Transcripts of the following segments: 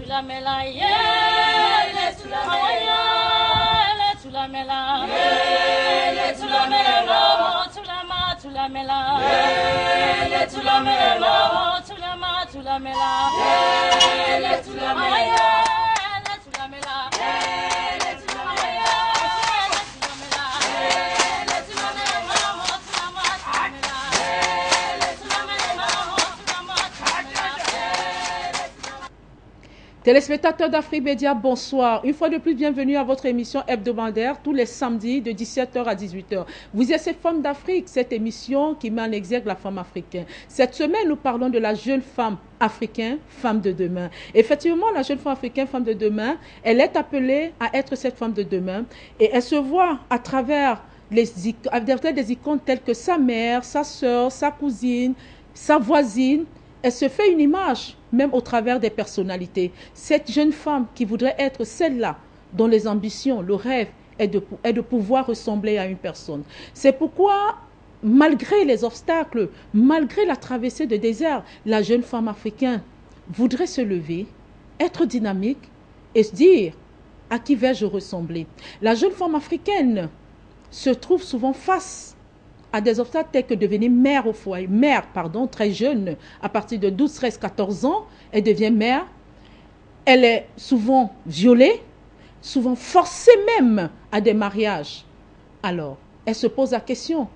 tulamela, yele tulamela, yele tulamela, yele tulamela, tulama tulamela, yele tulamela, tulama tulamela, yele tulamela, yele tulamela, yele tulamela. Téléspectateurs d'Afrique Média, bonsoir. Une fois de plus, bienvenue à votre émission hebdomadaire tous les samedis de 17h à 18h. Vous êtes cette femme d'Afrique, cette émission qui met en exergue la femme africaine. Cette semaine, nous parlons de la jeune femme africaine, femme de demain. Effectivement, la jeune femme africaine, femme de demain, elle est appelée à être cette femme de demain et elle se voit à travers des icônes telles que sa mère, sa soeur, sa cousine, sa voisine. Elle se fait une image, même au travers des personnalités. Cette jeune femme qui voudrait être celle-là, dont les ambitions, le rêve est de pouvoir ressembler à une personne. C'est pourquoi, malgré les obstacles, malgré la traversée de désert, la jeune femme africaine voudrait se lever, être dynamique et se dire à qui vais-je ressembler. La jeune femme africaine se trouve souvent face à des obstacles tels que devenir mère au foyer, très jeune, à partir de 12, 13, 14 ans, elle devient mère. Elle est souvent violée, souvent forcée même à des mariages. Alors, elle se pose la question,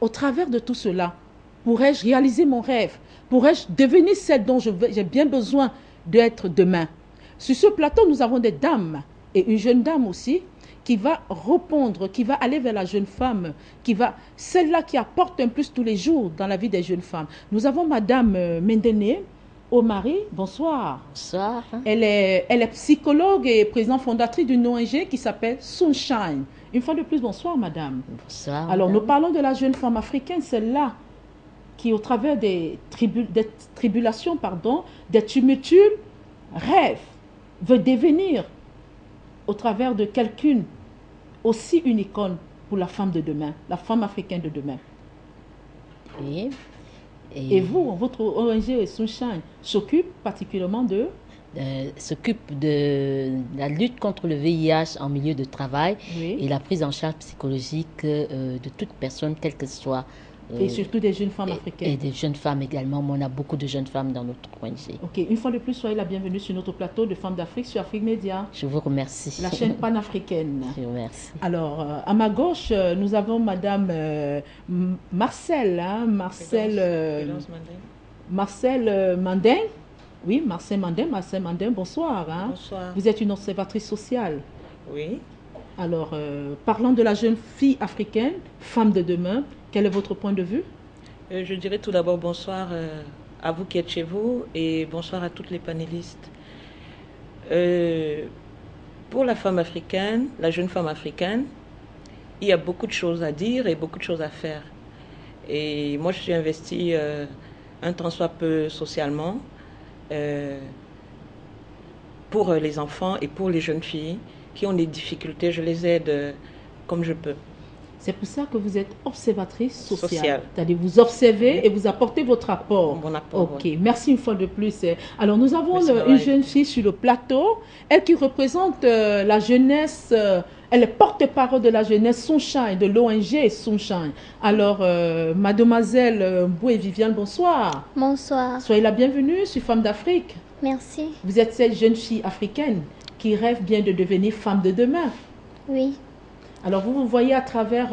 au travers de tout cela, pourrais-je réaliser mon rêve? Pourrais-je devenir celle dont j'ai bien besoin d'être demain? Sur ce plateau, nous avons des dames, et une jeune dame aussi, qui va répondre, qui va aller vers la jeune femme, celle-là qui apporte un plus tous les jours dans la vie des jeunes femmes. Nous avons Madame Mendene Omari, bonsoir. Bonsoir. Elle est psychologue et présidente fondatrice d'une ONG qui s'appelle Sunshine. Une fois de plus, bonsoir Madame. Bonsoir. Alors madame. nous parlons de la jeune femme africaine, celle-là qui au travers des tribulations, des tumultueux, rêve, veut devenir au travers de quelqu'une aussi une icône pour la femme de demain, la femme africaine de demain. Oui. Et vous, votre ONG Sunshine s'occupe particulièrement s'occupe de la lutte contre le VIH en milieu de travail, oui, et la prise en charge psychologique de toute personne, quelle que soit. Et surtout des jeunes femmes africaines. Et des jeunes femmes également. On a beaucoup de jeunes femmes dans notre ONG. Ok, une fois de plus, soyez la bienvenue sur notre plateau de Femmes d'Afrique sur Afrique Média. Je vous remercie. La chaîne panafricaine. Je vous remercie. Alors, à ma gauche, nous avons Madame Marcel Mandin. Oui, Marcel Mandin, bonsoir. Bonsoir. Vous êtes une observatrice sociale. Oui. Alors, parlons de la jeune fille africaine, femme de demain. Quel est votre point de vue? Je dirais tout d'abord bonsoir à vous qui êtes chez vous et bonsoir à toutes les panélistes. Pour la femme africaine, la jeune femme africaine, il y a beaucoup de choses à dire et beaucoup de choses à faire. Et moi, je suis investie un tant soit peu socialement pour les enfants et pour les jeunes filles qui ont des difficultés. Je les aide comme je peux. C'est pour ça que vous êtes observatrice sociale. Sociale. C'est-à-dire vous observez et vous apportez votre apport. Mon apport. Ok, Oui. merci une fois de plus. Alors nous avons Merci, une jeune fille sur le plateau, elle qui représente la jeunesse, elle est porte-parole de la jeunesse Sunshine, de l'ONG Sunshine. Alors mademoiselle Mboué Viviane, bonsoir. Bonsoir. Soyez la bienvenue sur Femmes d'Afrique. Merci. Vous êtes cette jeune fille africaine qui rêve bien de devenir femme de demain. Oui. Alors, vous vous voyez à travers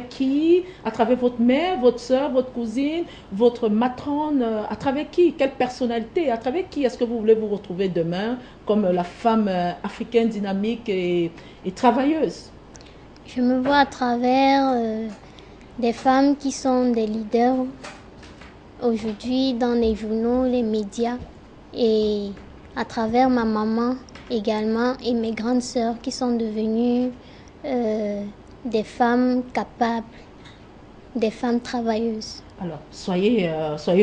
qui? À travers votre mère, votre soeur, votre cousine, votre matrone, à travers qui? Quelle personnalité? À travers qui est-ce que vous voulez vous retrouver demain comme la femme africaine dynamique et travailleuse? Je me vois à travers des femmes qui sont des leaders aujourd'hui dans les journaux, les médias, et à travers ma maman également et mes grandes sœurs qui sont devenues des femmes capables, des femmes travailleuses. Alors, soyez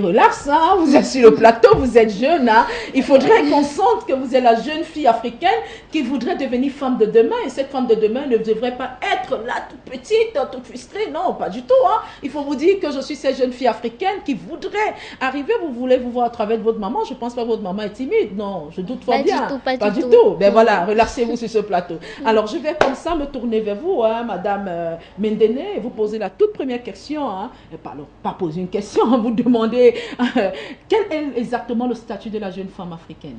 relax, hein. Vous êtes sur le plateau, vous êtes jeune. Hein. Il faudrait qu'on sente que vous êtes la jeune fille africaine qui voudrait devenir femme de demain. Et cette femme de demain ne devrait pas être là toute petite, toute frustrée. Non, pas du tout. Hein. Il faut vous dire que je suis cette jeune fille africaine qui voudrait arriver. Vous voulez vous voir à travers votre maman. Je ne pense pas que votre maman est timide. Non, je doute fort bien. Pas du tout. Ben voilà, relaxez-vous sur ce plateau. Alors, je vais comme ça me tourner vers vous, hein, Madame Mendene, et vous poser la toute première question. Hein. Pas poser une question, vous demandez quel est exactement le statut de la jeune femme africaine?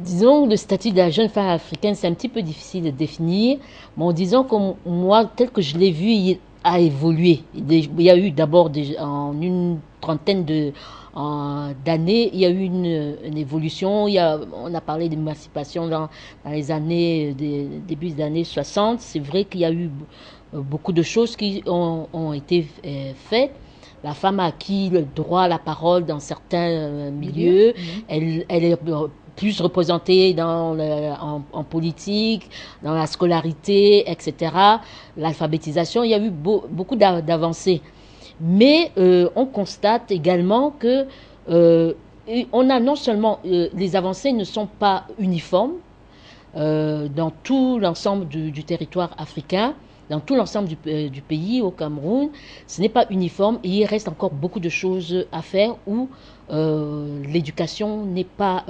Disons, le statut de la jeune femme africaine, c'est un petit peu difficile de définir. Bon, disons que moi, tel que je l'ai vu, il a évolué. Il y a eu d'abord, en une trentaine d'années, il y a eu une évolution. On a parlé d'émancipation dans les années, début des années 60. C'est vrai qu'il y a eu beaucoup de choses qui ont été faites. La femme a acquis le droit à la parole dans certains milieux. Elle est plus représentée en politique, dans la scolarité, etc. L'alphabétisation, il y a eu beaucoup d'avancées. Mais on constate également que on a non seulement les avancées ne sont pas uniformes dans tout l'ensemble du territoire africain, dans tout l'ensemble du pays, au Cameroun, ce n'est pas uniforme et il reste encore beaucoup de choses à faire où l'éducation n'est pas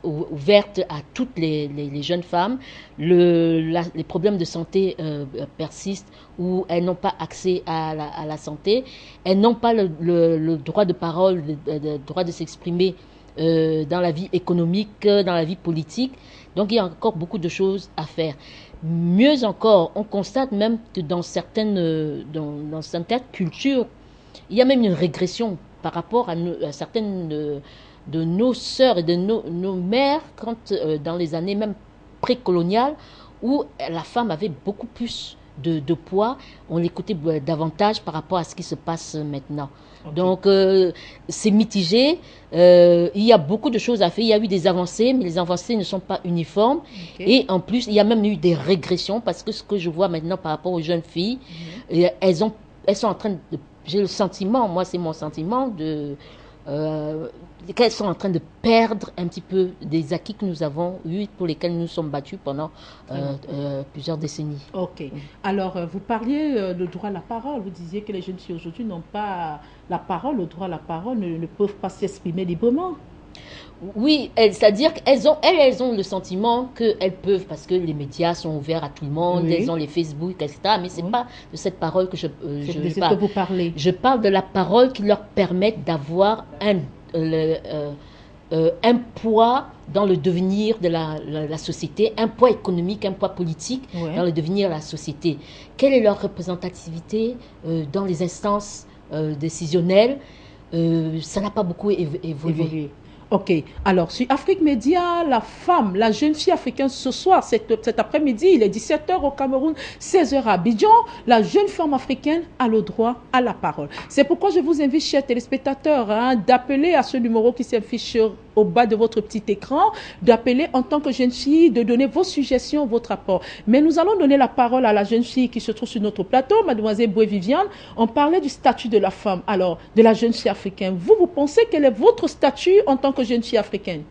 ouverte à toutes les jeunes femmes. Les problèmes de santé persistent où elles n'ont pas accès à la santé. Elles n'ont pas le droit de parole, le droit de s'exprimer dans la vie économique, dans la vie politique. Donc il y a encore beaucoup de choses à faire. Mieux encore, on constate même que dans certaines cultures, il y a même une régression par rapport à certaines de nos sœurs et de nos mères, quand dans les années même précoloniales, où la femme avait beaucoup plus de poids, on l'écoutait davantage par rapport à ce qui se passe maintenant. Okay. Donc, c'est mitigé. Il y a beaucoup de choses à faire. Il y a eu des avancées, mais les avancées ne sont pas uniformes. Okay. Et en plus, il y a même eu des régressions, parce que ce que je vois maintenant par rapport aux jeunes filles, elles sont en train de... J'ai le sentiment, moi c'est mon sentiment, qu'elles sont en train de perdre un petit peu des acquis que nous avons eus, pour lesquels nous nous sommes battus pendant plusieurs décennies. Ok. Alors, vous parliez du droit à la parole. Vous disiez que les jeunes filles aujourd'hui n'ont pas la parole, le droit à la parole, ne peuvent pas s'exprimer librement. Oui, c'est-à-dire qu'elles ont le sentiment qu'elles peuvent, parce que les médias sont ouverts à tout le monde, oui. Elles ont les Facebook, etc. Mais ce n'est pas de cette parole que je parle. Que vous parlez. Je parle de la parole qui leur permet d'avoir un poids dans le devenir de la société, un poids économique, un poids politique dans le devenir de la société. Quelle est leur représentativité dans les instances décisionnelles? Ça n'a pas beaucoup évolué. Ok, alors sur Afrique Média, la femme, la jeune fille africaine ce soir, cet après-midi, il est 17h au Cameroun, 16h à Abidjan, la jeune femme africaine a le droit à la parole. C'est pourquoi je vous invite, chers téléspectateurs, d'appeler à ce numéro qui s'affiche au bas de votre petit écran, d'appeler en tant que jeune fille, de donner vos suggestions, votre apport. Mais nous allons donner la parole à la jeune fille qui se trouve sur notre plateau, mademoiselle Boué-Viviane. On parlait du statut de la femme, alors de la jeune fille africaine. Vous pensez quel est votre statut en tant que jeune fille africaine?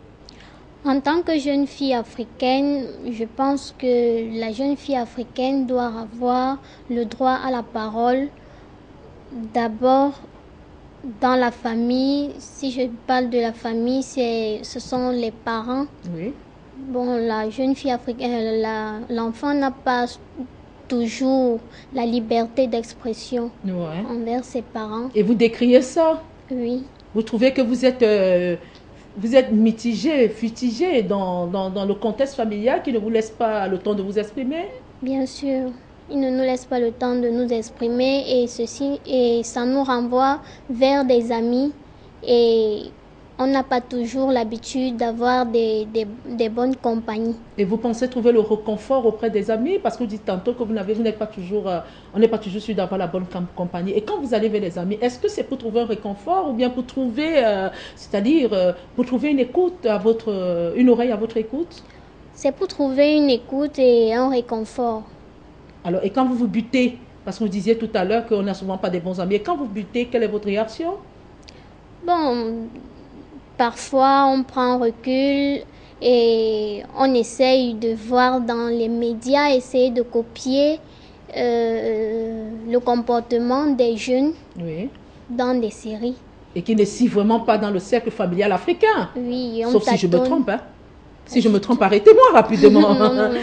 En tant que jeune fille africaine, je pense que la jeune fille africaine doit avoir le droit à la parole. D'abord, dans la famille, si je parle de la famille, ce sont les parents. Oui. Bon, la jeune fille africaine, l'enfant n'a pas toujours la liberté d'expression envers ses parents. Et vous décriez ça? Oui. Vous trouvez que vous êtes mitigé, fustigé dans le contexte familial qui ne vous laisse pas le temps de vous exprimer? Bien sûr. Il ne nous laisse pas le temps de nous exprimer et ça nous renvoie vers des amis et on n'a pas toujours l'habitude d'avoir des bonnes compagnies. Et vous pensez trouver le réconfort auprès des amis? Parce que vous dites tantôt que on n'est pas toujours sûr d'avoir la bonne compagnie. Et quand vous allez vers les amis, est-ce que c'est pour trouver un réconfort ou bien pour trouver, pour trouver une écoute une oreille à votre écoute? C'est pour trouver une écoute et un réconfort. Alors, et quand vous vous butez, Parce que vous disiez tout à l'heure qu'on n'a souvent pas des bons amis. Et quand vous butez, quelle est votre réaction? Bon, parfois on prend un recul et on essaye de voir dans les médias, essayer de copier le comportement des jeunes Oui. dans des séries. Et qui ne suit vraiment pas dans le cercle familial africain. Oui, on Sauf si je me tâtonne. trompe. Hein. Si je me trompe, arrêtez-moi rapidement. Non, non, non, non.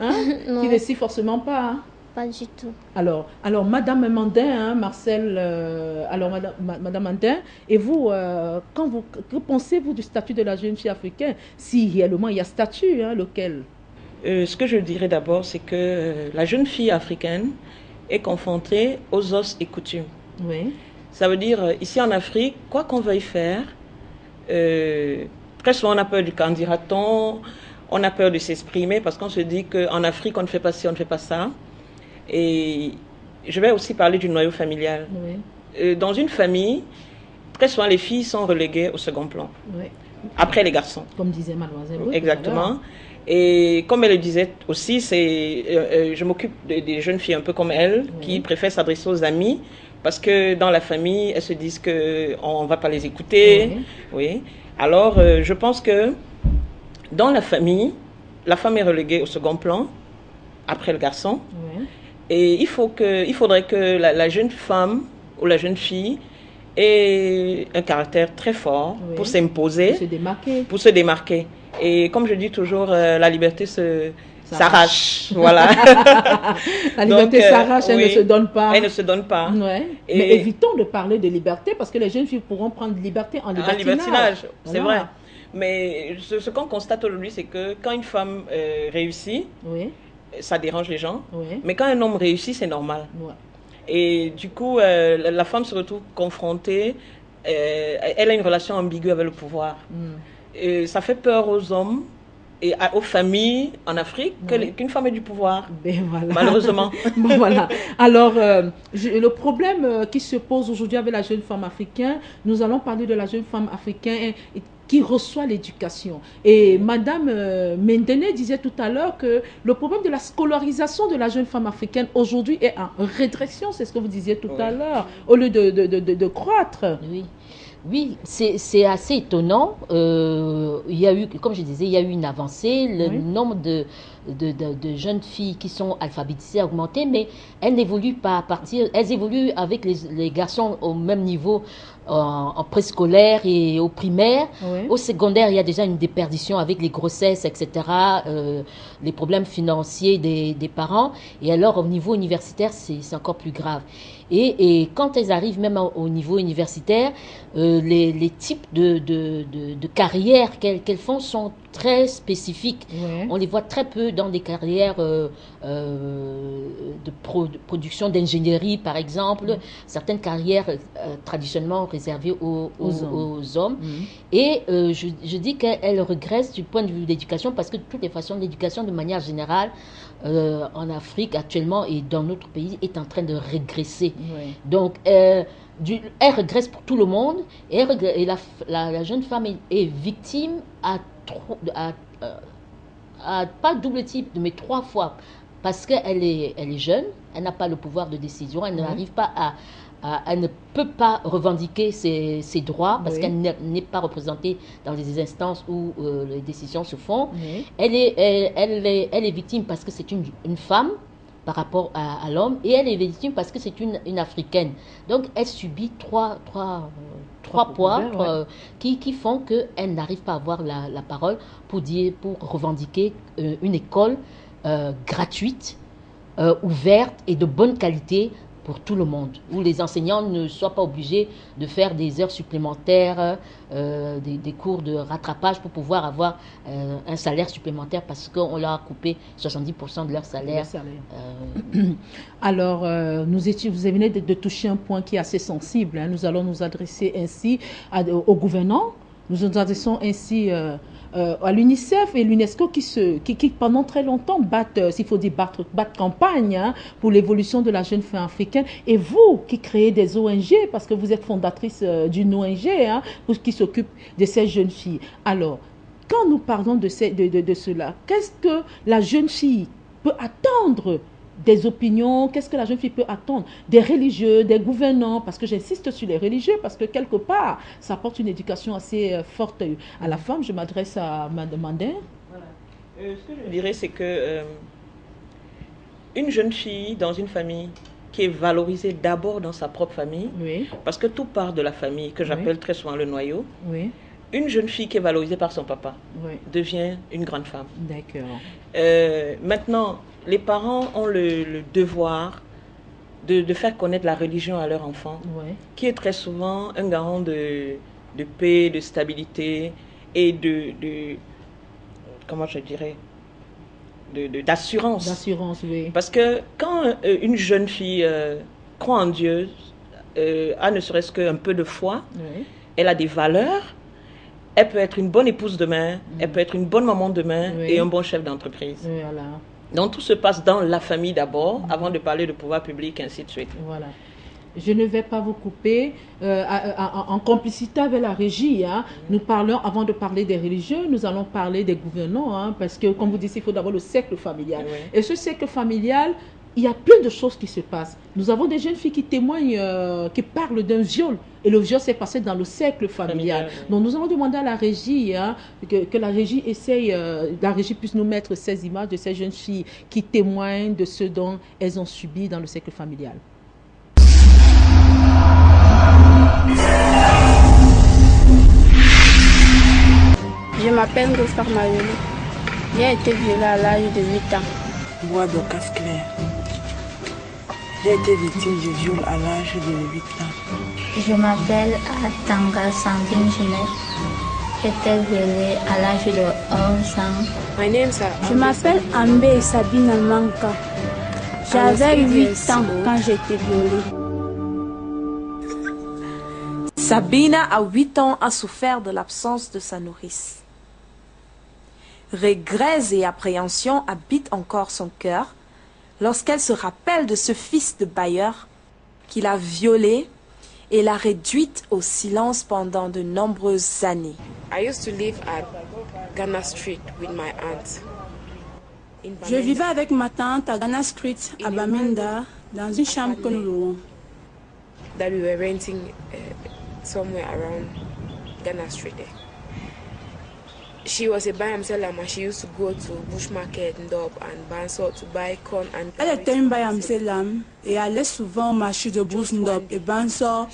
Hein? Non. Qui ne suit forcément pas. Hein. Pas du tout. Alors Madame Mandin, hein, Marcel, Madame Mandin, et vous, que pensez-vous du statut de la jeune fille africaine? Si réellement il y a statut, hein, lequel? Ce que je dirais d'abord, c'est que la jeune fille africaine est confrontée aux os et coutumes. Oui. Ça veut dire, ici en Afrique, quoi qu'on veuille faire, très souvent on a peur du qu'en dira-t-on, on a peur de s'exprimer parce qu'on se dit qu'en Afrique on ne fait pas ci, on ne fait pas ça. Et je vais aussi parler du noyau familial. Oui. Dans une famille, très souvent les filles sont reléguées au second plan, Oui. après les garçons. Comme disait Mademoiselle. Oui, Exactement. Et comme elle le disait aussi, je m'occupe des jeunes filles un peu comme elle, Oui. qui préfèrent s'adresser aux amis, parce que dans la famille, elles se disent qu'on ne va pas les écouter. Oui. Oui. Alors, je pense que dans la famille, la femme est reléguée au second plan, après le garçon. Oui. Et il faudrait que la jeune femme ou la jeune fille ait un caractère très fort Oui. pour s'imposer, Pour se démarquer. pour se démarquer. Et comme je dis toujours, la liberté s'arrache. S'arrache. Voilà. La liberté Donc, s'arrache, elle oui, ne se donne pas. Elle ne se donne pas. Ouais. Et- Mais évitons de parler de liberté parce que les jeunes filles pourront prendre liberté en Un libertinage. libertinage, c'est Voilà. vrai. Mais ce qu'on constate aujourd'hui, c'est que quand une femme réussit, Oui. ça dérange les gens. Oui. Mais quand un homme réussit, c'est normal. Ouais. Et du coup, la femme se retrouve confrontée, elle a une relation ambiguë avec le pouvoir. Et ça fait peur aux hommes et aux familles en Afrique qu'une femme ait du pouvoir, Ben voilà. malheureusement. Bon, voilà. Alors, le problème qui se pose aujourd'hui avec la jeune femme africaine, nous allons parler de la jeune femme africaine qui reçoit l'éducation. Et Madame Mendene disait tout à l'heure que le problème de la scolarisation de la jeune femme africaine aujourd'hui est en régression, c'est ce que vous disiez tout à l'heure, au lieu de croître. Oui. Oui, c'est assez étonnant. Il y a eu, comme je disais, il y a eu une avancée. Le Oui. nombre de jeunes filles qui sont alphabétisées a augmenté, mais elles n'évoluent pas à partir. Elles évoluent avec les garçons au même niveau en préscolaire et au primaire. Oui. Au secondaire, il y a déjà une déperdition avec les grossesses, etc., les problèmes financiers des parents. Et alors, au niveau universitaire, c'est encore plus grave. Et quand elles arrivent même au niveau universitaire, les types de carrières qu'elles font sont très spécifiques. Ouais. On les voit très peu dans des carrières de production d'ingénierie, par exemple. Certaines carrières traditionnellement réservées aux hommes. Et je dis qu'elles regressent du point de vue de l'éducation parce que de toutes les façons, l'éducation de manière générale en Afrique actuellement et dans notre pays est en train de régresser. Ouais. Donc, elle regresse pour tout le monde et la jeune femme est victime à pas double type, mais 3 fois. Parce qu'elle est jeune, elle n'a pas le pouvoir de décision, elle n'arrive pas elle ne peut pas revendiquer ses droits parce qu'elle n'est pas représentée dans les instances où les décisions se font. Oui. Elle est victime parce que c'est une femme par rapport à l'homme et elle est victime parce que c'est une africaine. Donc elle subit trois poids qui font qu'elle n'arrive pas à avoir la parole pour revendiquer une école gratuite, ouverte et de bonne qualité pour tout le monde, où les enseignants ne soient pas obligés de faire des heures supplémentaires, des cours de rattrapage pour pouvoir avoir un salaire supplémentaire parce qu'on leur a coupé 70% de leur salaire. Alors, vous venez de toucher un point qui est assez sensible. Hein. Nous allons nous adresser ainsi aux gouvernants. Nous nous adressons ainsi à l'UNICEF et l'UNESCO qui pendant très longtemps battent, s'il faut dire, battent campagne hein, pour l'évolution de la jeune femme africaine. Et vous qui créez des ONG, parce que vous êtes fondatrice d'une ONG hein, qui s'occupe de ces jeunes filles. Alors, quand nous parlons de cela, qu'est-ce que la jeune fille peut attendre des opinions, qu'est-ce que la jeune fille peut attendre des religieux, des gouvernants, parce que j'insiste sur les religieux, parce que quelque part, ça apporte une éducation assez forte à la femme. Je m'adresse à Mme Mandin. Voilà. Ce que je dirais, c'est que une jeune fille dans une famille qui est valorisée d'abord dans sa propre famille, Oui, parce que tout part de la famille, que j'appelle très souvent le noyau. oui, Une jeune fille qui est valorisée par son papa oui. devient une grande femme. D'accord. Maintenant, les parents ont le devoir de faire connaître la religion à leur enfant, Oui, qui est très souvent un garant de paix, de stabilité et comment je dirais, d'assurance. d'assurance, oui. Parce que quand une jeune fille croit en Dieu, a ne serait-ce qu'un peu de foi, Oui, elle a des valeurs, elle peut être une bonne épouse demain, elle peut être une bonne maman demain Oui. et un bon chef d'entreprise. voilà. Donc tout se passe dans la famille d'abord, avant de parler de pouvoir public, ainsi de suite. Voilà. Je ne vais pas vous couper. En complicité avec la régie, hein, nous parlons, avant de parler des religieux, nous allons parler des gouvernants, hein, parce que, comme vous dites, il faut d'abord le cercle familial. Oui. Et ce cercle familial, il y a plein de choses qui se passent. Nous avons des jeunes filles qui témoignent, qui parlent d'un viol. Et le viol s'est passé dans le cercle familial. Oui. Donc nous allons demander à la régie, hein, que la régie essaye, la régie puisse nous mettre ces images de ces jeunes filles qui témoignent de ce dont elles ont subi dans le cercle familial. Je m'appelle Gaspard Mayolo. J'ai été violée à l'âge de 8 ans. Moi, Docas Claire. J'ai été victime de viol à l'âge de 8 ans. Je m'appelle Atanga Sandine Genève. J'étais violée à l'âge de 11 ans. Je m'appelle Ambe Sabine Manka. J'avais 8 ans quand j'étais violée. Sabina, à 8 ans, a souffert de l'absence de sa nourrice. Regrets et appréhension habitent encore son cœur lorsqu'elle se rappelle de ce fils de bailleur qui l'a violée et l'a réduite au silence pendant de nombreuses années. I used to live at Ghana Street with my aunt. Je vivais avec ma tante à Ghana Street, à Baminda, dans une chambre que nous louons. That we were renting somewhere around Ghana Street there. She was a Bayamselama. She used to go to Bush Market and Bansor to buy corn and Elle était une Bayamselam et allait souvent au marché de Bousndop et Bansor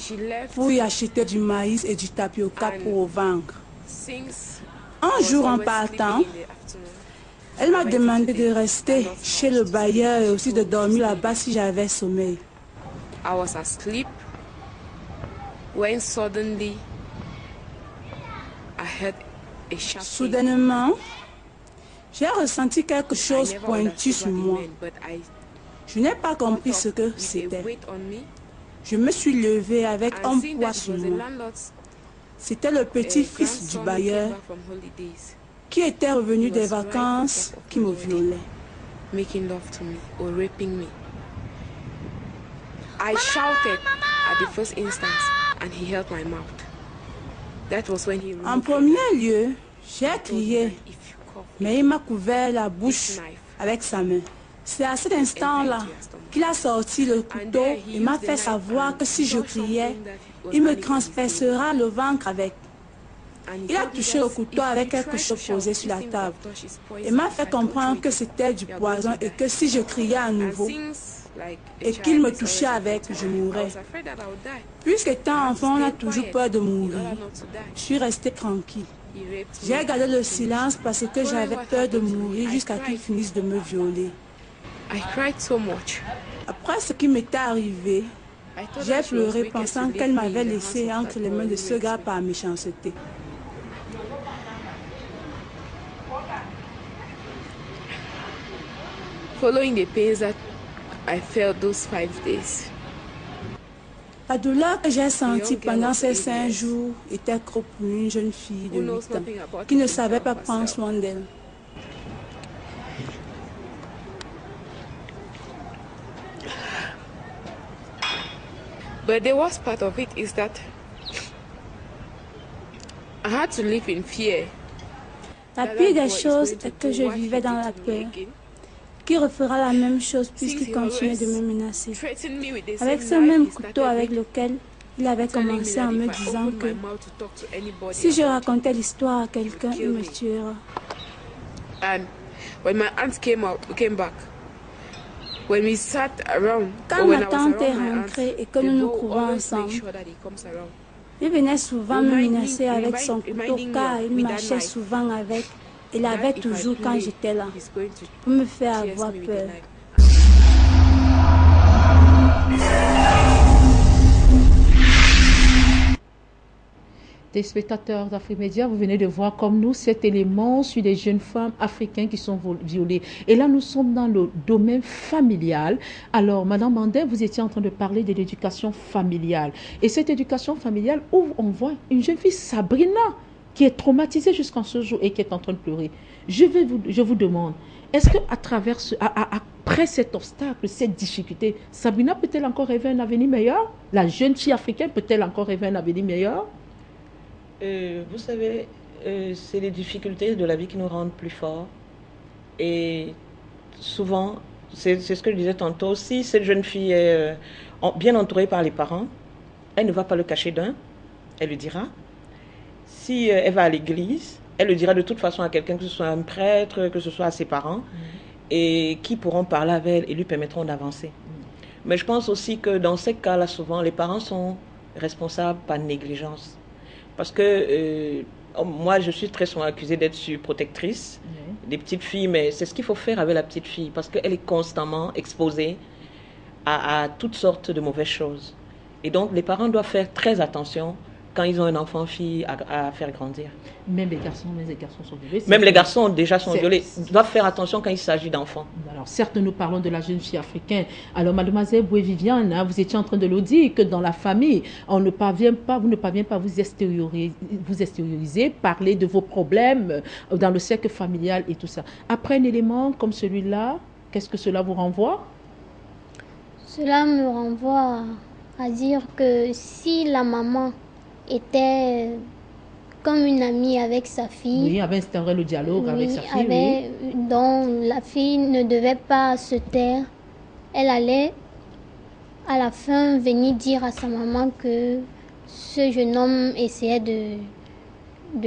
pour y acheter du maïs et du tapioca pour vendre. Un jour en partant, elle m'a demandé de rester chez le bailleur et aussi de dormir là-bas si j'avais sommeil. I was asleep when suddenly I heard a sharp Soudainement, j'ai ressenti quelque chose pointu sur moi. Je n'ai pas compris ce que c'était. Je me suis levée avec un poids sur moi. C'était le petit-fils du bailleur qui était revenu des vacances qui me violait. Making love to me or raping me. I shouted at the first instance and he held my mouth. That was when he En premier lieu, j'ai crié, mais il m'a couvert la bouche avec sa main. C'est à cet instant-là qu'il a sorti le couteau et m'a fait savoir que si je criais, il me transpercera le ventre avec. Il a touché le couteau avec quelque chose posé sur la table et m'a fait comprendre que c'était du poison et que si je criais à nouveau et qu'il me touchait avec, je mourrais. Puisqu'étant enfant, on a toujours peur de mourir. Je suis restée tranquille. J'ai gardé le silence parce que j'avais peur de mourir jusqu'à qu'il finisse de me violer. Après ce qui m'était arrivé, j'ai pleuré pensant qu'elle m'avait laissé entre les mains de ce gars par méchanceté. Following the pains that I felt those 5 days. La douleur que j'ai sentie pendant ces 5 jours était trop pour une jeune fille de 8 ans qui ne savait pas prendre soin d'elle. But the worst part of it is that I had to live in fear. La pire des choses est que je vivais dans la peur qui refera la même chose puisqu'il continue de me menacer. Avec ce même couteau avec lequel il avait commencé en me disant que si je racontais l'histoire à quelqu'un, il me tuera. Quand ma tante est rentrée et que nous nous trouvons ensemble, il venait souvent me menacer avec son couteau car il marchait souvent avec. Il avait toujours quand j'étais là pour me faire avoir peur. Téléspectateurs d'Afrique Média, vous venez de voir comme nous cet élément sur des jeunes femmes africaines qui sont violées. Et là, nous sommes dans le domaine familial. Alors, Madame Mandin, vous étiez en train de parler de l'éducation familiale. Et cette éducation familiale, où on voit une jeune fille, Sabrina, qui est traumatisée jusqu'en ce jour et qui est en train de pleurer. Je vous demande, est-ce qu'à travers après cet obstacle, cette difficulté, Sabrina peut-elle encore rêver un avenir meilleur? La jeune fille africaine peut-elle encore rêver un avenir meilleur? Vous savez, c'est les difficultés de la vie qui nous rendent plus forts. Et souvent, c'est ce que je disais tantôt, si cette jeune fille est bien entourée par les parents, elle ne va pas le cacher d'un, elle le dira. Si elle va à l'église, elle le dira de toute façon à quelqu'un, que ce soit un prêtre, que ce soit à ses parents, et qui pourront parler avec elle et lui permettront d'avancer. Mais je pense aussi que dans ces cas-là, souvent, les parents sont responsables par négligence. Parce que moi, je suis très souvent accusée d'être surprotectrice des petites filles, mais c'est ce qu'il faut faire avec la petite fille, parce qu'elle est constamment exposée à toutes sortes de mauvaises choses. Et donc, les parents doivent faire très attention quand ils ont un enfant-fille à faire grandir. Même les garçons sont violés. Même les garçons déjà sont violés. Ils doivent faire attention quand il s'agit d'enfants. Alors, certes, nous parlons de la jeune fille africaine. Alors, mademoiselle Boué-Viviane, hein, vous étiez en train de le dire, que dans la famille, vous ne parvenez pas vous extérioriser, parler de vos problèmes dans le cercle familial et tout ça. Après un élément comme celui-là, qu'est-ce que cela vous renvoie? Cela me renvoie à dire que si la maman était comme une amie avec sa fille. Oui, avait instauré le dialogue avec sa fille. Oui. Donc la fille ne devait pas se taire. Elle allait à la fin venir dire à sa maman que ce jeune homme essayait de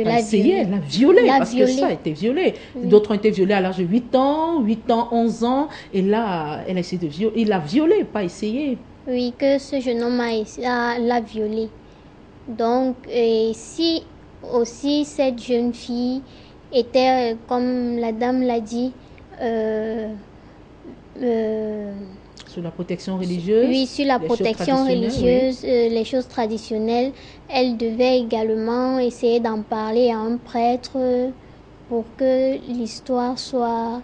la violer. Parce que ça a été violé. Oui. D'autres ont été violés à l'âge de 8 ans, 11 ans. Et là, elle a essayé de violer. Il l'a violé, pas essayé. Oui, que ce jeune homme l'a violé. Donc, si aussi cette jeune fille était, comme la dame l'a dit, sous la protection religieuse. Oui, sur la protection religieuse, oui. Les choses traditionnelles, elle devait également essayer d'en parler à un prêtre pour que l'histoire soit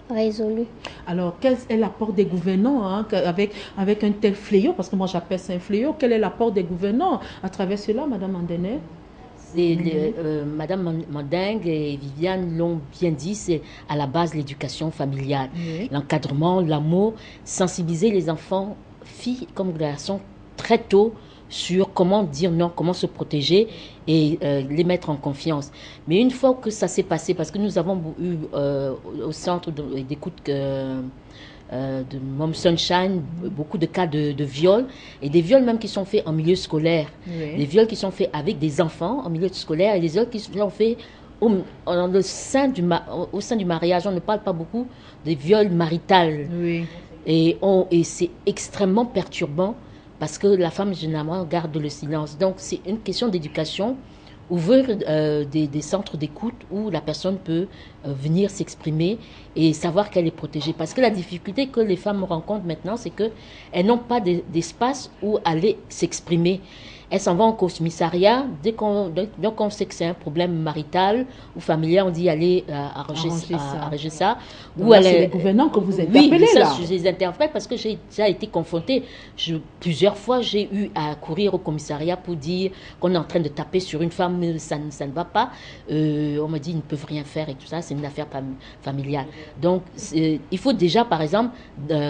résolue. Alors, quel est l'apport des gouvernants avec un tel fléau? Parce que moi, j'appelle ça un fléau. Quel est l'apport des gouvernants à travers cela, Madame Mandene? Madame Mandingue et Viviane l'ont bien dit, c'est à la base l'éducation familiale, oui. L'encadrement, l'amour, sensibiliser les enfants, filles comme garçons, très tôt sur comment dire non, comment se protéger et les mettre en confiance. Mais une fois que ça s'est passé, parce que nous avons eu au centre d'écoute de Mom Sunshine, beaucoup de cas de viol, et des viols même qui sont faits en milieu scolaire, oui. Des viols qui sont faits avec des enfants en milieu scolaire, et des viols qui sont faits au sein du mariage. On ne parle pas beaucoup des viols maritales, oui. Et c'est extrêmement perturbant parce que la femme généralement garde le silence. Donc c'est une question d'éducation. Ouvrir des centres d'écoute où la personne peut venir s'exprimer et savoir qu'elle est protégée. Parce que la difficulté que les femmes rencontrent maintenant, c'est qu'elles n'ont pas d'espace où aller s'exprimer. Elles s'en vont au commissariat. Donc on sait que c'est un problème marital ou familial, on dit aller arranger ça. C'est les gouvernants que vous interpellez, oui, là. Je les interpelle parce que j'ai déjà été confrontée. Plusieurs fois, j'ai eu à courir au commissariat pour dire qu'on est en train de taper sur une femme, ça ne va pas. On m'a dit ils ne peuvent rien faire et tout ça, c'est une affaire familiale. Donc, il faut déjà, par exemple,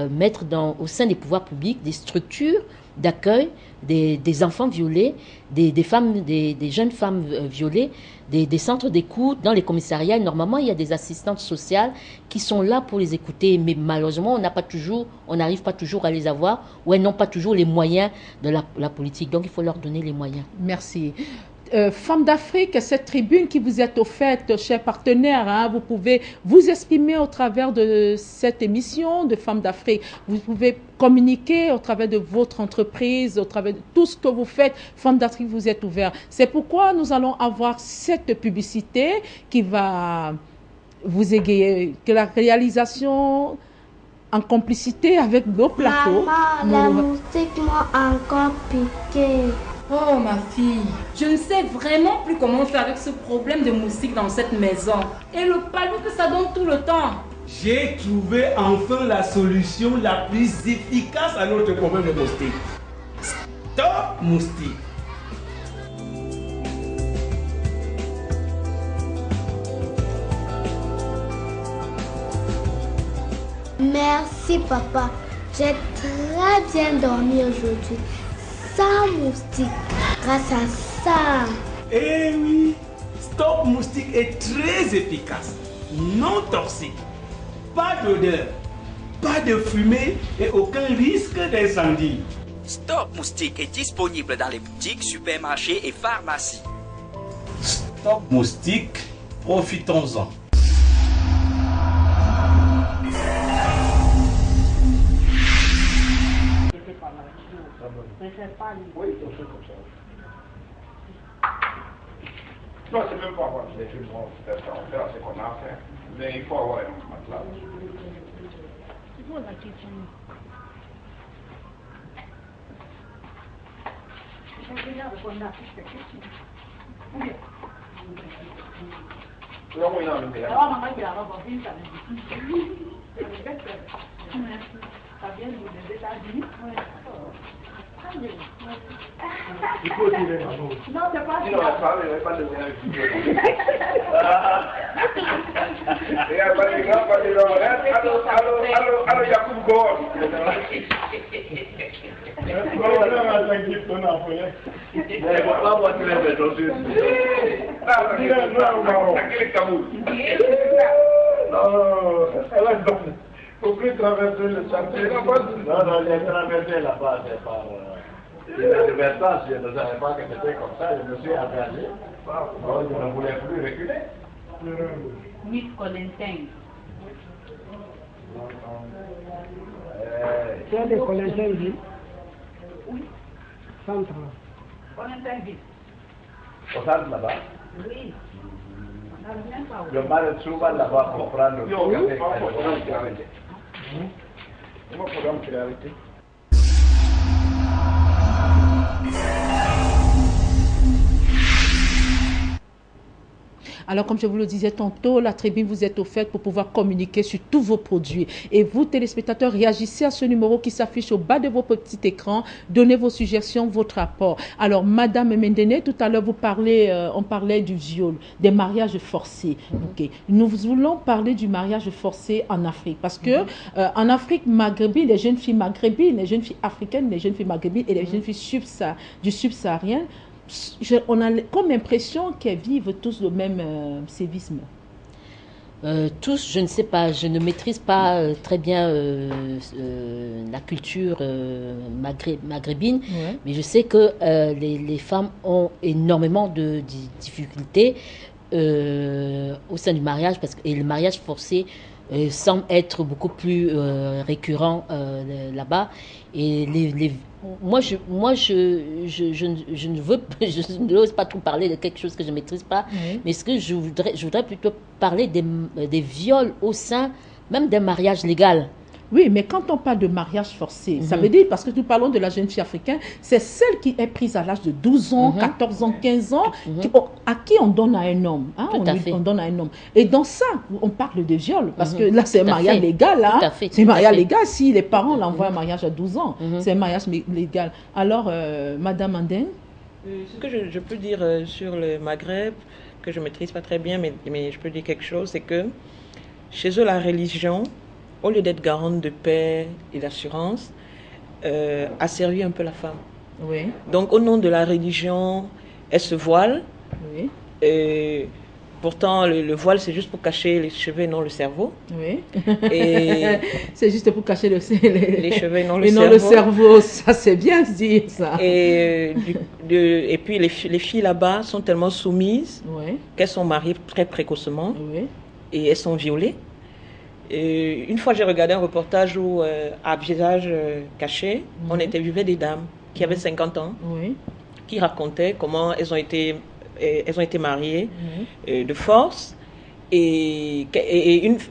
mettre au sein des pouvoirs publics des structures d'accueil des enfants violés, des jeunes femmes violées, des centres d'écoute dans les commissariats. Normalement, il y a des assistantes sociales qui sont là pour les écouter, mais malheureusement, on n'arrive pas toujours à les avoir, ou elles n'ont pas toujours les moyens de la politique. Donc, il faut leur donner les moyens. Merci. Femmes d'Afrique, cette tribune qui vous est offerte, chers partenaires, hein, vous pouvez vous exprimer au travers de cette émission de Femmes d'Afrique. Vous pouvez communiquer au travers de votre entreprise, au travers de tout ce que vous faites. Femmes d'Afrique, vous êtes ouverts. C'est pourquoi nous allons avoir cette publicité qui va vous égayer, que la réalisation en complicité avec nos plateaux. Maman, la moustique m'a encore piqué. Oh ma fille, je ne sais vraiment plus comment faire avec ce problème de moustiques dans cette maison. Et le palu que ça donne tout le temps. J'ai trouvé enfin la solution la plus efficace à notre problème de moustiques. Stop moustiques. Merci papa, j'ai très bien dormi aujourd'hui. Sans moustique, grâce à ça. Eh oui, Stop Moustique est très efficace, non toxique, pas d'odeur, pas de fumée et aucun risque d'incendie. Stop Moustique est disponible dans les boutiques, supermarchés et pharmacies. Stop Moustique, profitons-en. Oui, on fait comme ça. Non, c'est même pas avoir les films, on fait ce qu'on a fait, mais il faut avoir un matelas. C'est bon la question. Je regarde qu'on a fait cette question. Oui. Comment il a enlevé là? Alors, maman, il a rencontré ça. Ça vient des États-Unis. Il faut tirer la nôtre. Non, c'est pas ça. Sinon, la femme, elle ne va pas devenir un studio. Et elle va dire, allô, Yacoub Gord. Il ne faut plus traverser le chantier. Non, j'ai traversé là-bas, c'est par l'inadvertance. Je ne savais pas que c'était comme ça. Je me suis aperçu. Je ne voulais plus reculer. Miss Colentin. C'est de Colentin-Ville. Oui. Centre. Colentin-Ville. Au centre là-bas? Oui. Je m'arrête souvent là-bas pour prendre le café. Comment programme qu'il a arrêté? Alors, comme je vous le disais tantôt, la tribune vous est offerte pour pouvoir communiquer sur tous vos produits. Et vous, téléspectateurs, réagissez à ce numéro qui s'affiche au bas de vos petits écrans. Donnez vos suggestions, votre rapport. Alors, Madame Mendene, tout à l'heure, on parlait du viol, des mariages forcés. Okay. Nous voulons parler du mariage forcé en Afrique. Parce que en Afrique maghrébine, les jeunes filles maghrébines, les jeunes filles africaines, les jeunes filles maghrébines et les jeunes filles du subsaharien, on a comme impression qu'elles vivent tous le même sévisme. Tous, je ne sais pas, je ne maîtrise pas très bien la culture maghrébine, mais je sais que les femmes ont énormément de difficultés au sein du mariage, et le mariage forcé semble être beaucoup plus récurrent là-bas. Et moi, je n'ose pas trop parler de quelque chose que je ne maîtrise pas, mais ce que je voudrais plutôt parler des viols au sein même d'un mariage légal. Oui, mais quand on parle de mariage forcé, ça veut dire, parce que nous parlons de la jeune fille africaine, c'est celle qui est prise à l'âge de 12 ans, 14 ans, 15 ans, à qui on donne à un homme. Hein, on donne à un homme. Et dans ça, on parle de viol, parce que là, c'est un mariage légal. Hein, c'est un mariage légal si les parents l'envoient un mariage à 12 ans. C'est un mariage légal. Alors, Madame Anden? Ce que je peux dire sur le Maghreb, que je ne maîtrise pas très bien, mais je peux dire quelque chose, c'est que chez eux, la religion, au lieu d'être garante de paix et d'assurance, asservit un peu la femme. Oui. Donc au nom de la religion, elle se voile. Oui. Et pourtant, le voile, c'est juste pour cacher les cheveux et non le cerveau. Oui. Et c'est juste pour cacher les cheveux et non le et cerveau. Non le cerveau, ça c'est bien dit, ça. Et puis les filles là-bas sont tellement soumises qu'elles sont mariées très précocement et elles sont violées. Et une fois, j'ai regardé un reportage où, à visage caché, on interviewait des dames qui avaient 50 ans, qui racontaient comment elles ont été mariées de force. Et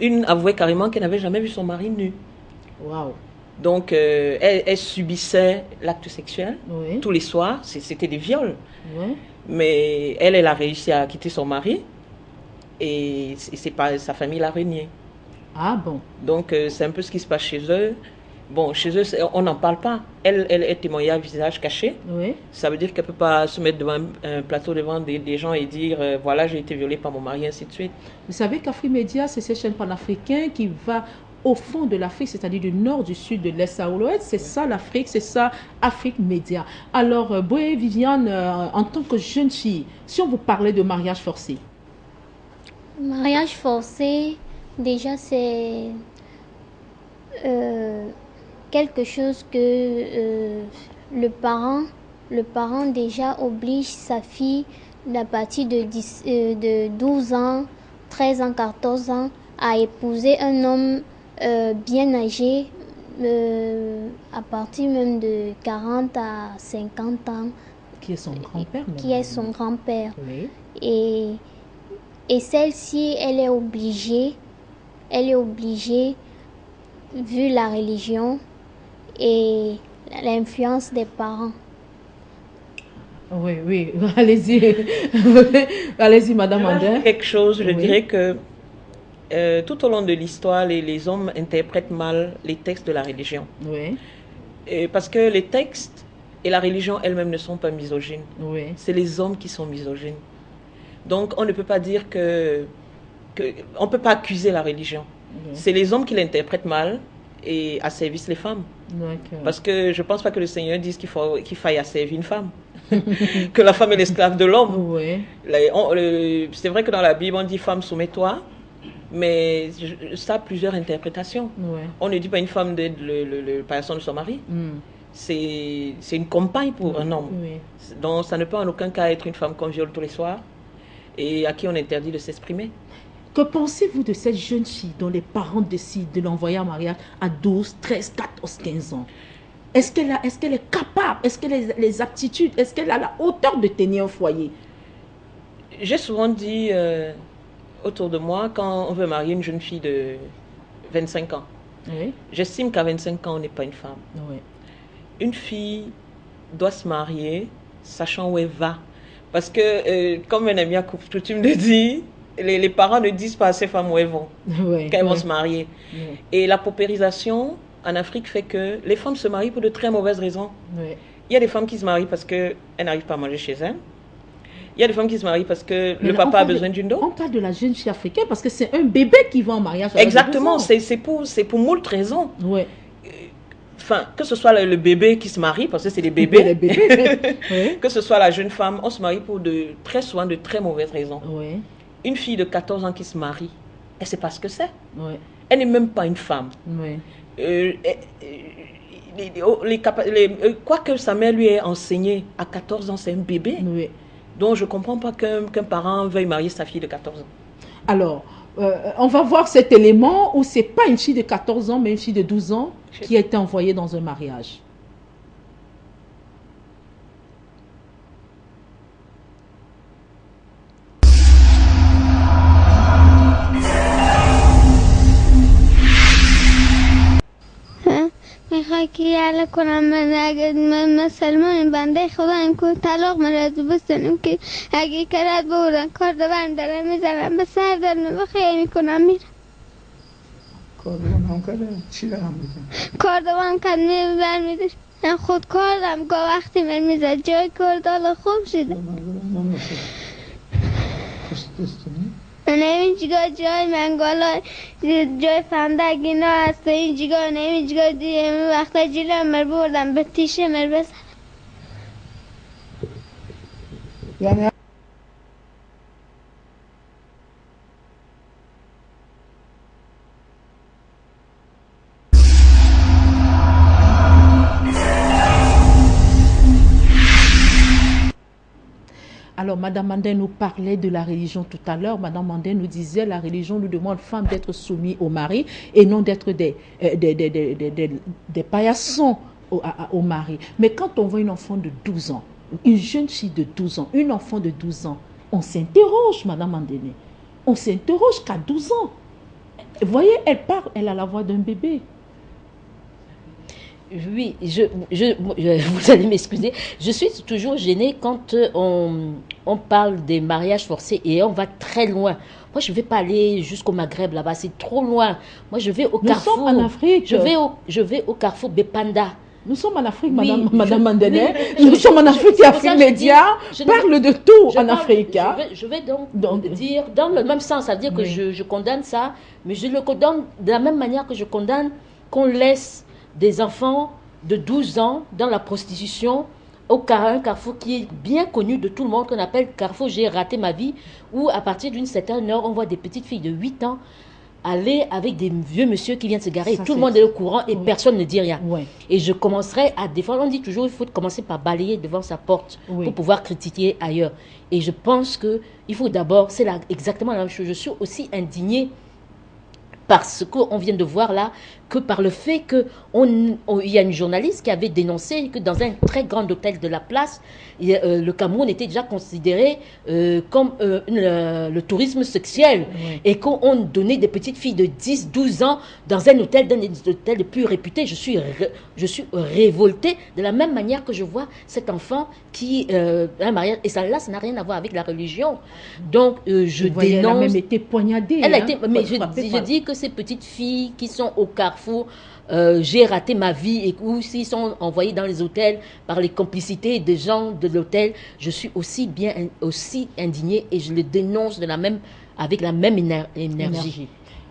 une avouait carrément qu'elle n'avait jamais vu son mari nu. Wow. Donc, elle subissait l'acte sexuel tous les soirs. C'était des viols. Mais elle a réussi à quitter son mari. Et sa famille l'a renié. Ah bon? Donc, c'est un peu ce qui se passe chez eux. Bon, chez eux, on n'en parle pas. Elle est témoignée à visage caché. Ça veut dire qu'elle ne peut pas se mettre devant un plateau devant des gens et dire voilà, j'ai été violée par mon mari, ainsi de suite. Vous savez qu'Afrimédia, c'est cette chaîne panafricaine qui va au fond de l'Afrique, c'est-à-dire du nord, du sud, de l'est à l'ouest. C'est ça l'Afrique, c'est ça Afrique Média. Alors, Boé Viviane, en tant que jeune fille, si on vous parlait de mariage forcé? Mariage forcé, déjà c'est quelque chose que le parent déjà oblige sa fille à partir de 12 ans, 13 ans, 14 ans à épouser un homme bien âgé, à partir même de 40 à 50 ans. Qui est son grand-père. Qui est son grand-père. Oui. Et celle-ci, elle est obligée, vu la religion et l'influence des parents. Oui, allez-y. Allez-y, Madame Ander. Quelque chose, je dirais que tout au long de l'histoire, les hommes interprètent mal les textes de la religion. Oui. Parce que les textes et la religion elles-mêmes ne sont pas misogynes. Oui. C'est les hommes qui sont misogynes. Donc, on ne peut pas dire on ne peut pas accuser la religion. C'est les hommes qui l'interprètent mal et asservissent les femmes. Parce que je ne pense pas que le Seigneur dise qu'il faille asservir une femme. Que la femme est l'esclave de l'homme. C'est vrai que dans la Bible, on dit « femme, soumets-toi », mais ça a plusieurs interprétations. On ne dit pas une femme d'être le paillasson de son mari. C'est une compagne pour un homme. Donc, ça ne peut en aucun cas être une femme qu'on viole tous les soirs et à qui on interdit de s'exprimer. Que pensez-vous de cette jeune fille dont les parents décident de l'envoyer en mariage à 12, 13, 14, 15 ans? Est-ce qu'elle est capable? Est-ce qu'elle a les aptitudes? Est-ce qu'elle a la hauteur de tenir un foyer? J'ai souvent dit autour de moi, quand on veut marier une jeune fille de 25 ans, j'estime qu'à 25 ans, on n'est pas une femme. Une fille doit se marier sachant où elle va. Parce que, comme un ami a coutume de dire, les parents ne disent pas à ces femmes où elles vont, quand elles vont se marier. Et la paupérisation en Afrique fait que les femmes se marient pour de très mauvaises raisons. Il y a des femmes qui se marient parce qu'elles n'arrivent pas à manger chez elles. Il y a des femmes qui se marient parce que le papa a besoin d'une dot. On parle de la jeune fille africaine parce que c'est un bébé qui va en mariage. Exactement, c'est pour moult raisons. Enfin, que ce soit le bébé qui se marie, parce que c'est des bébés, que ce soit la jeune femme, on se marie pour très souvent de très mauvaises raisons. Une fille de 14 ans qui se marie, elle ne sait pas ce que c'est. Elle n'est même pas une femme. Quoique sa mère lui ait enseigné, à 14 ans, c'est un bébé. Donc, je ne comprends pas qu'un parent veuille marier sa fille de 14 ans. Alors, on va voir cet élément où ce n'est pas une fille de 14 ans, mais une fille de 12 ans qui a été envoyée dans un mariage. میخوای که یاله کنم من اگه مسلمان بنده خدا این که طلاق مرد بستنیم که اگه کرد بودن کاردوان دارم میزنم به سر دارم و خیلی میکنم میرم کاردوان هم کرده؟ چی دارم میزن؟ کاردوان کرد میبر میدش من خود کردم که وقتی من میزد جای کردال خوب شده پست دستونی؟ نمی چیکار جای منگالا جای فندق اینا هست این چیکار نمی چیکار دیگه وقتا جیلم مر بردم به تیشه مر بزن یعنی Alors, Madame Mandé nous parlait de la religion tout à l'heure. Madame Mandé nous disait la religion nous demande femmes d'être soumises au mari et non d'être des paillassons au mari. Mais quand on voit une enfant de 12 ans, une jeune fille de 12 ans, une enfant de 12 ans, on s'interroge, Madame Mandé. On s'interroge qu'à 12 ans. Vous voyez, elle parle, elle a la voix d'un bébé. Oui, vous allez m'excuser. Je suis toujours gênée quand on parle des mariages forcés et on va très loin. Moi, je ne vais pas aller jusqu'au Maghreb là-bas, c'est trop loin. Moi, je vais au Carrefour. Nous sommes en Afrique. Je vais au Carrefour Bepanda. Nous sommes en Afrique, oui, Madame Mandene. Nous sommes en Afrique et Afrique Média parle de tout en Afrique. Je vais donc dire dans le même sens, ça veut dire que je condamne ça, mais je le condamne de la même manière que je condamne qu'on laisse des enfants de 12 ans dans la prostitution au Carrefour qui est bien connu de tout le monde, qu'on appelle Carrefour J'ai raté ma vie, où à partir d'une certaine heure, on voit des petites filles de 8 ans aller avec des vieux monsieur qui viennent se garer. Tout le monde est au courant et personne ne dit rien. Ouais. Et je commencerai à défendre. On dit toujours il faut commencer par balayer devant sa porte pour pouvoir critiquer ailleurs. Et je pense qu'il faut d'abord, c'est exactement la même chose. Je suis aussi indignée par ce qu'on vient de voir là, que par le fait qu'il y a une journaliste qui avait dénoncé que dans un très grand hôtel de la place, le Cameroun était déjà considéré comme le tourisme sexuel et qu'on donnait des petites filles de 10, 12 ans dans un hôtel, le plus réputé. Je suis révoltée de la même manière que je vois cet enfant qui un mariage, et ça n'a rien à voir avec la religion. Donc je dénonce. Elle a même été poignardée. Elle a été, mais je dis que ces petites filles qui sont au Carrefour, j'ai raté ma vie, et ou s'ils sont envoyés dans les hôtels par les complicités des gens de l'hôtel, je suis aussi indignée et je le dénonce avec la même énergie.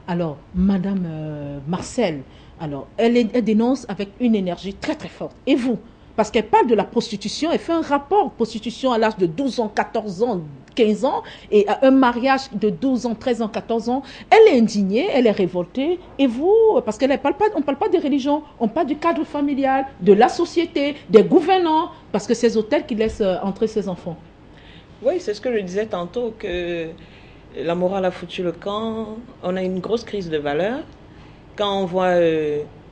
Alors, Madame Marcel, alors, elle dénonce avec une énergie très très forte. Et vous? Parce qu'elle parle de la prostitution, elle fait un rapport prostitution à l'âge de 12 ans, 14 ans, 15 ans, et un mariage de 12 ans, 13 ans, 14 ans. Elle est indignée, elle est révoltée. Et vous, parce qu'on ne parle pas des religions, on parle du cadre familial, de la société, des gouvernants, parce que c'est ces hôtels qui laissent entrer ces enfants. Oui, c'est ce que je disais tantôt, que la morale a foutu le camp. On a une grosse crise de valeurs. Quand on voit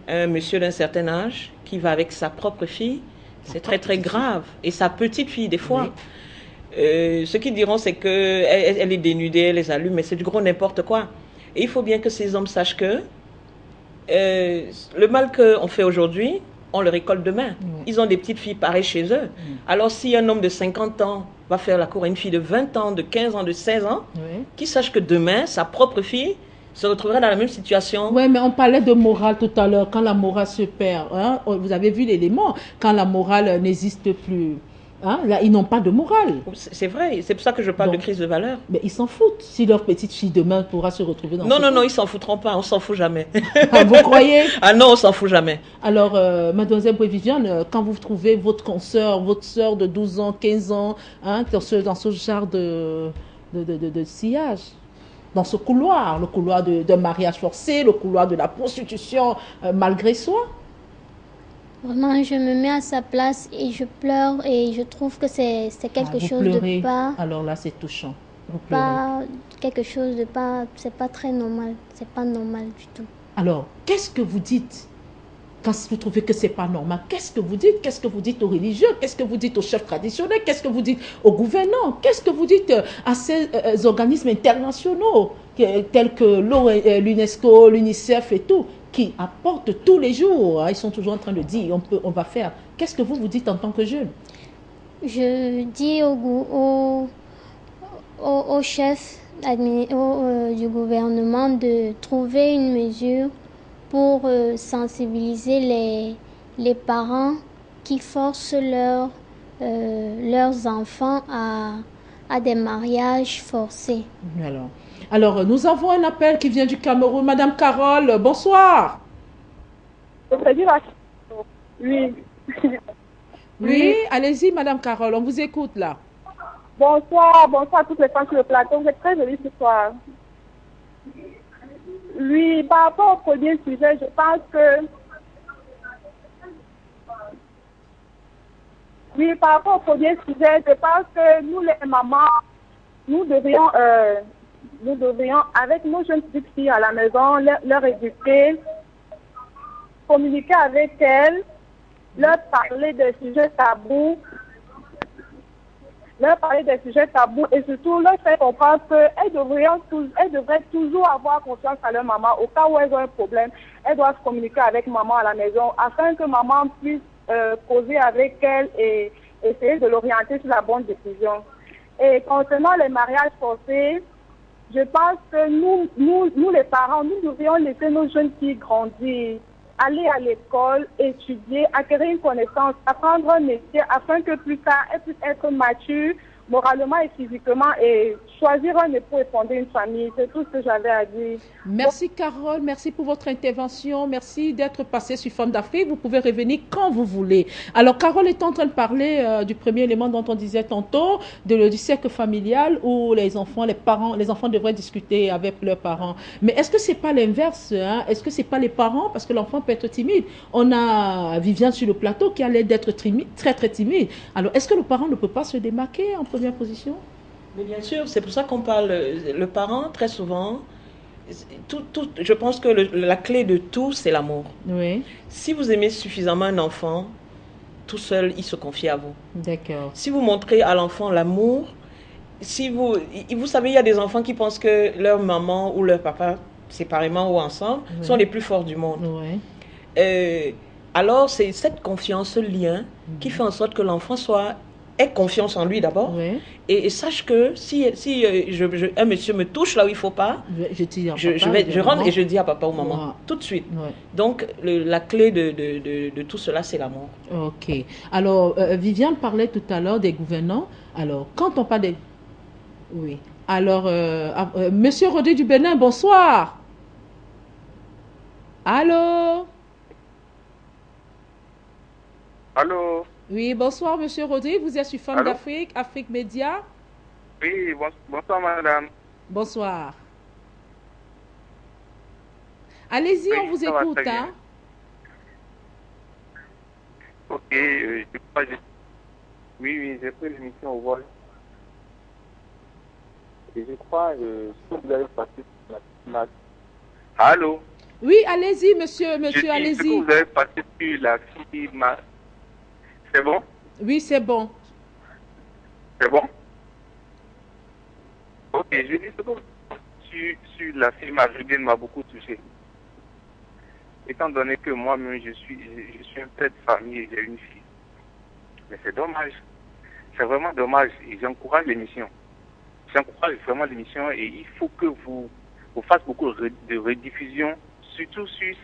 un monsieur d'un certain âge qui va avec sa propre fille, c'est très très grave. Et sa petite fille, des fois. Oui. Ceux qui diront, c'est qu'elle est dénudée, elle les allume, mais c'est du gros n'importe quoi. Et il faut bien que ces hommes sachent que le mal qu'on fait aujourd'hui, on le récolte demain. Ils ont des petites filles pareilles chez eux. Alors si un homme de 50 ans va faire la cour à une fille de 20 ans, de 15 ans, de 16 ans, qu'il sache que demain, sa propre fille se retrouvera dans la même situation. Oui, mais on parlait de morale tout à l'heure, quand la morale se perd. Hein, vous avez vu l'élément, quand la morale n'existe plus. Hein, là, ils n'ont pas de morale. C'est vrai, c'est pour ça que je parle de crise de valeur. Mais ils s'en foutent si leur petite fille demain pourra se retrouver dans Non, ils s'en foutront pas, on s'en fout jamais. Ah, vous croyez? Ah non, on s'en fout jamais. Alors, Mademoiselle Bois-Viviane, quand vous trouvez votre consoeur, votre soeur de 12 ans, 15 ans, hein, dans ce genre de sillage, dans ce couloir, le couloir d'un mariage forcé, le couloir de la prostitution malgré soi. Vraiment, je me mets à sa place et je pleure et je trouve que c'est quelque chose pleurez. de pas... Alors là, c'est touchant. Vous pas quelque chose de pas... C'est pas très normal. C'est pas normal du tout. Alors, qu'est-ce que vous dites quand vous trouvez que c'est pas normal? Qu'est-ce que vous dites? Qu'est-ce que vous dites aux religieux? Qu'est-ce que vous dites aux chefs traditionnels? Qu'est-ce que vous dites aux gouvernants? Qu'est-ce que vous dites à ces organismes internationaux tels que l'UNESCO, l'UNICEF et tout, qui apportent tous les jours, hein, ils sont toujours en train de dire on va faire. Qu'est-ce que vous dites en tant que jeune? Je dis au chef du gouvernement de trouver une mesure pour sensibiliser les parents qui forcent leurs enfants à à des mariages forcés. Alors, nous avons un appel qui vient du Cameroun. Madame Carole, bonsoir. Oui. Oui, allez-y, Madame Carole, on vous écoute là. Bonsoir à toutes les femmes sur le plateau. Vous êtes très jolie ce soir. Oui, par rapport au premier sujet, je pense que... Oui, par rapport au premier sujet, je pense que nous, les mamans, nous devrions, avec nos jeunes petites filles à la maison, leur éduquer, communiquer avec elles, leur parler des sujets tabous, et surtout leur faire comprendre qu'elles devraient toujours avoir confiance à leur maman. Au cas où elles ont un problème, elles doivent communiquer avec maman à la maison afin que maman puisse causer avec elles et essayer de l'orienter sur la bonne décision. Et concernant les mariages forcés, je pense que nous les parents, nous devrions laisser nos jeunes filles grandir, aller à l'école, étudier, acquérir une connaissance, apprendre un métier afin que plus tard, elles puissent être matures moralement et physiquement et choisir un époux et fonder une famille. C'est tout ce que j'avais à dire. Merci Carole, merci pour votre intervention, merci d'être passée sur Femmes d'Afrique. Vous pouvez revenir quand vous voulez. Alors Carole est en train de parler du premier élément dont on disait tantôt, du cercle familial où les enfants devraient discuter avec leurs parents. Mais est-ce que c'est pas l'inverse, hein? Est-ce que c'est pas les parents, parce que l'enfant peut être timide. On a Viviane sur le plateau qui a l'air d'être très très timide. Alors est-ce que le parent ne peut pas se démarquer en première position? Mais bien sûr, c'est pour ça qu'on parle, le parent, très souvent, je pense que la clé de tout, c'est l'amour. Oui. Si vous aimez suffisamment un enfant, tout seul, il se confie à vous. D'accord. Si vous montrez à l'enfant l'amour, vous savez, il y a des enfants qui pensent que leur maman ou leur papa, séparément ou ensemble, sont les plus forts du monde. Oui. Alors, c'est cette confiance, ce lien, qui fait en sorte que l'enfant ait confiance en lui d'abord, et sache que si un monsieur me touche là où il ne faut pas, je rentre et je dis à papa ou maman, tout de suite. Donc, la clé de tout cela, c'est l'amour. Ok. Alors, Viviane parlait tout à l'heure des gouvernants. Alors, quand on parle des... Oui. Alors, Monsieur Rodé du Bénin, bonsoir. Allô? Allô? Oui, bonsoir, Monsieur Rodé. Vous êtes sur Femmes d'Afrique, Afrique Média. Oui, bonsoir, madame. Bonsoir. Allez-y, on vous écoute. Hein? Ok, oui, j'ai pris l'émission au vol. Et je crois que vous avez passé la... Allô? Oui, allez-y, monsieur, allez-y. Vous avez passé sur la fille... C'est bon? Oui, c'est bon. C'est bon? Ok, je dis que sur la fille Marie-Vienne m'a beaucoup touché. Étant donné que moi-même, je suis un père de famille et j'ai une fille. Mais c'est dommage. C'est vraiment dommage. Et j'encourage l'émission. J'encourage vraiment l'émission et il faut que vous fassiez beaucoup de rediffusion, surtout sur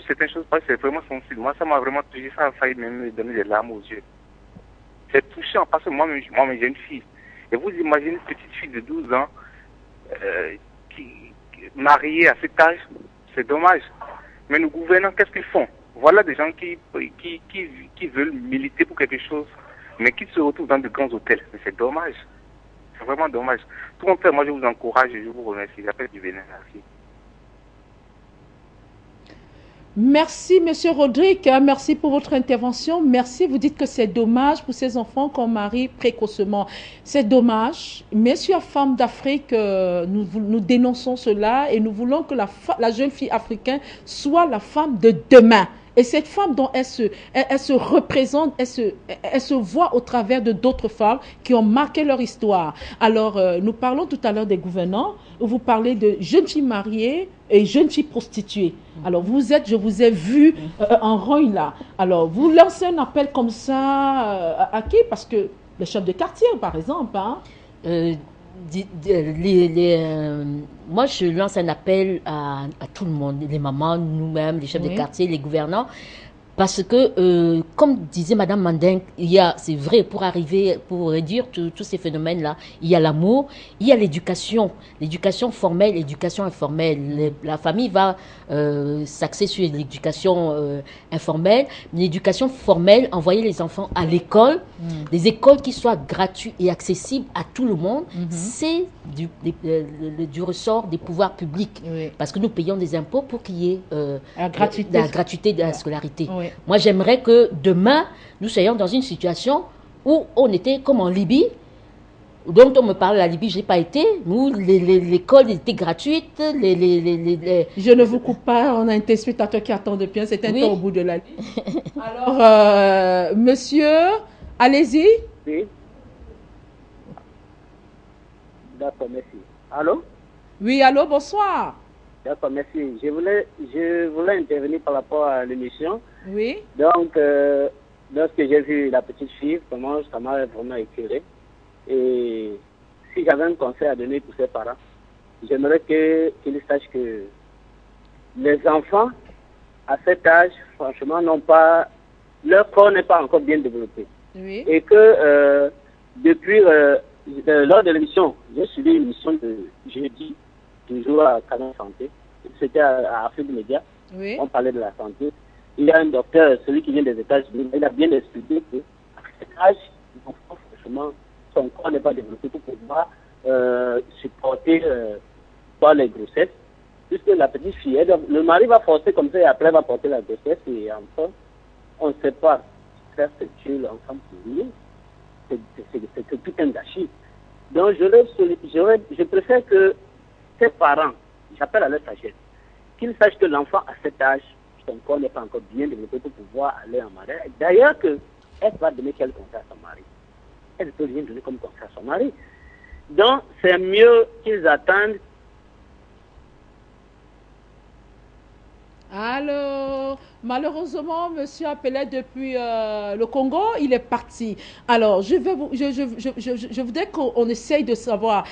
certaines choses, parce que c'est vraiment sensible. Moi, ça m'a vraiment touché, ça a failli même me donner des larmes aux yeux. C'est touchant parce que moi-même, j'ai une fille. Et vous imaginez une petite fille de 12 ans qui mariée à cet âge, c'est dommage. Mais nos gouvernants, qu'est-ce qu'ils font? Voilà des gens qui veulent militer pour quelque chose, mais qui se retrouvent dans de grands hôtels. Mais c'est dommage. C'est vraiment dommage. Tout mon père, moi je vous encourage et je vous remercie. J'appelle du Bénin. Merci. Merci, Monsieur Rodrigue. Merci pour votre intervention. Merci. Vous dites que c'est dommage pour ces enfants qu'on marie précocement. C'est dommage. Mais sur Femmes d'Afrique, nous dénonçons cela et nous voulons que la jeune fille africaine soit la femme de demain. Et cette femme dont elle se représente, elle se voit au travers de d'autres femmes qui ont marqué leur histoire. Alors, nous parlons tout à l'heure des gouvernants, où vous parlez de jeunes filles mariées et jeunes filles prostituées. Alors, je vous ai vu en rogne là. Alors, vous lancez un appel comme ça à qui? Parce que les chefs de quartier, par exemple, hein? Moi, je lance un appel à tout le monde, les mamans, nous-mêmes, les chefs de quartier, les gouvernants. Parce que, comme disait Madame Manding, c'est vrai, pour réduire tous ces phénomènes-là, il y a l'amour, il y a l'éducation formelle, l'éducation informelle. La famille va s'axer sur l'éducation informelle, l'éducation formelle, envoyer les enfants à l'école, des écoles qui soient gratuites et accessibles à tout le monde, c'est du ressort des pouvoirs publics. Oui. Parce que nous payons des impôts pour qu'il y ait la gratuité de la scolarité. Oui. Moi, j'aimerais que demain, nous soyons dans une situation où on était comme en Libye, dont on me parle de la Libye, je n'ai pas été, où l'école était gratuite. Je ne vous coupe pas, on a un téléspectateur qui attend depuis, c'est un temps au bout de la ligne. Alors, monsieur, allez-y. Oui. D'accord, merci. Allô? Oui, allô, bonsoir. D'accord, merci. Je voulais intervenir par rapport à l'émission. Oui. Donc, lorsque j'ai vu la petite fille, ça m'a vraiment éclairé. Et si j'avais un conseil à donner pour ses parents, j'aimerais qu'ils sachent que les enfants, à cet âge, franchement, leur corps n'est pas encore bien développé. Oui. Et que depuis, lors de l'émission, j'ai suivi une émission de jeudi, toujours à Canal Santé. C'était à Afrique Média. Oui. On parlait de la santé. Il y a un docteur, celui qui vient des États-Unis, il a bien expliqué qu'à cet âge, franchement, son corps n'est pas développé pour pouvoir supporter les grossesses. Puisque la petite fille, le mari va forcer comme ça et après va porter la grossesse et enfin, on ne sait pas faire ce Dieu l'enfant pour lui. C'est tout un gâchis. Donc je préfère que ses parents, j'appelle à leur sagesse, qu'ils sachent que l'enfant à cet âge, son corps n'est pas encore bien développé pour pouvoir aller en mariage. D'ailleurs, elle va donner quel conseil à son mari? Elle ne peut rien donner comme conseil à son mari. Donc, c'est mieux qu'ils attendent. Alors, malheureusement, monsieur appelait depuis le Congo, il est parti. Alors, je voudrais qu'on essaye de savoir